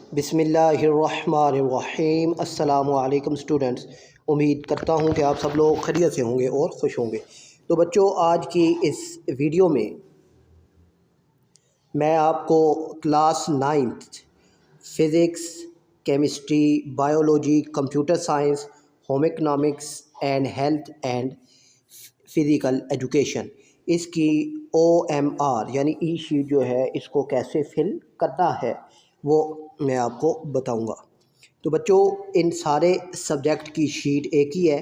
बिस्मिल्लाहिर्रहमानिर्रहीम। अस्सलामु अलैकुम स्टूडेंट्स। उम्मीद करता हूँ कि आप सब लोग खैरियत से होंगे और ख़ुश होंगे। तो बच्चों, आज की इस वीडियो में मैं आपको class 9th physics, chemistry, biology, computer science, home economics and health and physical education, इसकी OMR यानी ई शीट जो है, इसको कैसे फिल करना है वो मैं आपको बताऊंगा। तो बच्चों, इन सारे सब्जेक्ट की शीट एक ही है।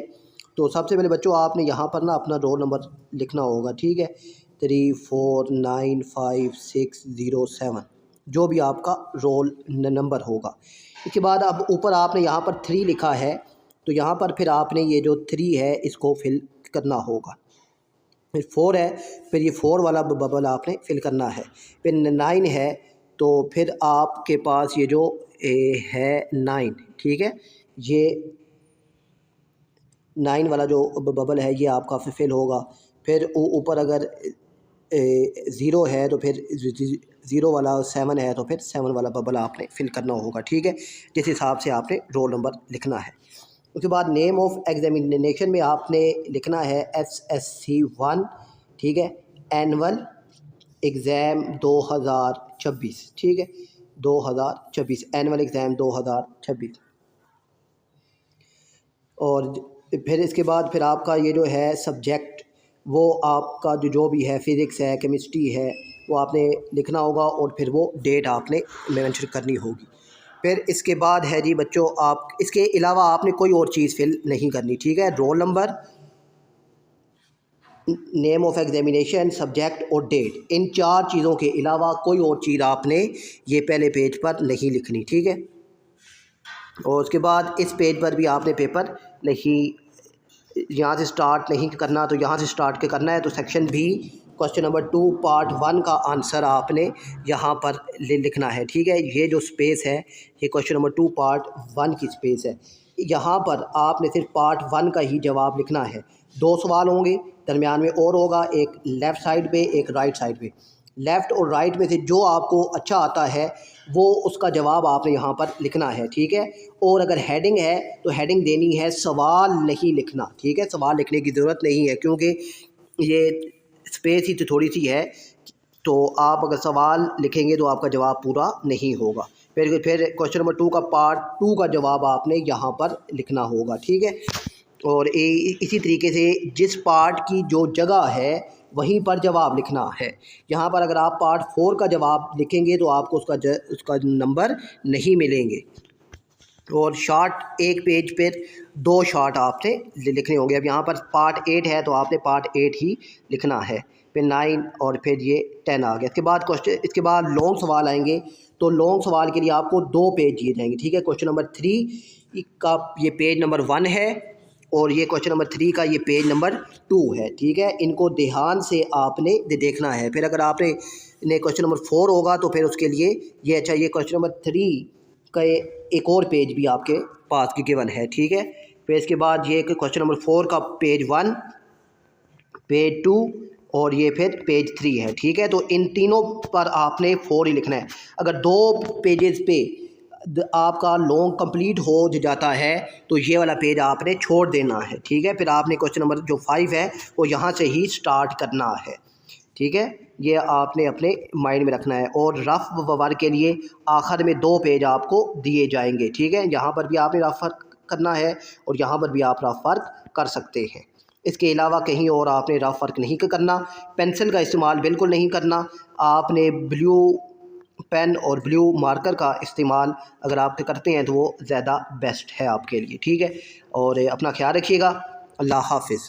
तो सबसे पहले बच्चों, आपने यहाँ पर ना अपना रोल नंबर लिखना होगा, ठीक है। 349560 जो भी आपका रोल नंबर होगा। इसके बाद अब ऊपर आपने यहाँ पर 3 लिखा है, तो यहाँ पर फिर आपने ये जो 3 है इसको फिल करना होगा। फिर 4 है, फिर ये 4 वाला बबल आपने फिल करना है। फिर 9 है, तो फिर आपके पास ये जो है 9, ठीक है, ये 9 वाला जो बबल है ये आपका फिल होगा। फिर ऊपर अगर 0 है तो फिर 0 वाला, 7 है तो फिर 7 वाला बबल आपने फिल करना होगा, ठीक है, जिस हिसाब से आपने रोल नंबर लिखना है। उसके बाद नेम ऑफ एग्जामिनेशन में आपने लिखना है SSC 1, ठीक है, एनुअल एग्ज़ाम 2026, ठीक है, 2026 एनुअल एग्ज़ाम 2026। और फिर इसके बाद फिर आपका ये जो है सब्जेक्ट, वो आपका जो भी है, फ़िज़िक्स है, केमिस्ट्री है, वो आपने लिखना होगा और फिर वो डेट आपने मेंशन करनी होगी। फिर इसके बाद है जी बच्चों, आप इसके अलावा आपने कोई और चीज़ फिल नहीं करनी, ठीक है। Roll number, name of examination, subject और डेट, इन 4 चीज़ों के अलावा कोई और चीज़ आपने ये पहले पेज पर नहीं लिखनी, ठीक है। और उसके बाद इस पेज पर भी आपने पेपर नहीं, यहाँ से स्टार्ट नहीं करना, तो यहाँ से स्टार्ट के करना है। तो section B question number 2 part 1 का आंसर आपने यहाँ पर लिखना है, ठीक है। ये जो स्पेस है, ये क्वेश्चन नंबर 2 पार्ट 1 की स्पेस है। यहाँ पर आपने सिर्फ पार्ट 1 का ही जवाब लिखना है। 2 सवाल होंगे, दरमियान में और होगा, एक लेफ़्ट साइड पे, एक राइट साइड पे। लेफ़्ट और राइट में से जो आपको अच्छा आता है वो उसका जवाब आपने यहाँ पर लिखना है, ठीक है। और अगर हेडिंग है तो हेडिंग देनी है, सवाल नहीं लिखना, ठीक है। सवाल लिखने की ज़रूरत नहीं है क्योंकि ये स्पेस ही तो थोड़ी सी है, तो आप अगर सवाल लिखेंगे तो आपका जवाब पूरा नहीं होगा। फिर क्वेश्चन नंबर 2 का पार्ट 2 का जवाब आपने यहाँ पर लिखना होगा, ठीक है। और इसी तरीके से जिस पार्ट की जो जगह है वहीं पर जवाब लिखना है। यहाँ पर अगर आप पार्ट 4 का जवाब लिखेंगे तो आपको उसका नंबर नहीं मिलेंगे। और शॉर्ट एक पेज पर 2 शॉर्ट आपने लिखने होंगे। अब यहाँ पर पार्ट 8 है तो आपने पार्ट 8 ही लिखना है। फिर 9 और फिर ये 10 आ गया। इसके बाद लॉन्ग सवाल आएंगे, तो लॉन्ग सवाल के लिए आपको 2 पेज दिए जाएंगे, ठीक है। क्वेश्चन नंबर 3 का ये पेज नंबर 1 है और ये क्वेश्चन नंबर 3 का ये पेज नंबर 2 है, ठीक है। इनको ध्यान से आपने देखना है। फिर अगर आपने क्वेश्चन नंबर 4 होगा तो फिर उसके लिए ये, अच्छा, ये क्वेश्चन नंबर 3 का एक और पेज भी आपके पास की गिवन है, ठीक है। फिर इसके बाद ये क्वेश्चन नंबर 4 का पेज 1, पेज 2 और ये फिर पेज 3 है, ठीक है। तो इन तीनों पर आपने 4 ही लिखना है। अगर 2 पेजेस पे आपका लॉन्ग कंप्लीट हो जाता है तो ये वाला पेज आपने छोड़ देना है, ठीक है। फिर आपने क्वेश्चन नंबर जो 5 है वो यहाँ से ही स्टार्ट करना है, ठीक है। ये आपने अपने माइंड में रखना है। और रफ वर्क के लिए आखिर में 2 पेज आपको दिए जाएंगे, ठीक है। यहाँ पर भी आपने रफ वर्क करना है और यहाँ पर भी आप रफ वर्क कर सकते हैं। इसके अलावा कहीं और आपने रफ वर्क नहीं करना। पेंसिल का इस्तेमाल बिल्कुल नहीं करना। आपने ब्लू पेन और ब्लू मार्कर का इस्तेमाल अगर आप करते हैं तो वो ज़्यादा बेस्ट है आपके लिए, ठीक है। और अपना ख्याल रखिएगा। अल्लाह हाफ़िज़।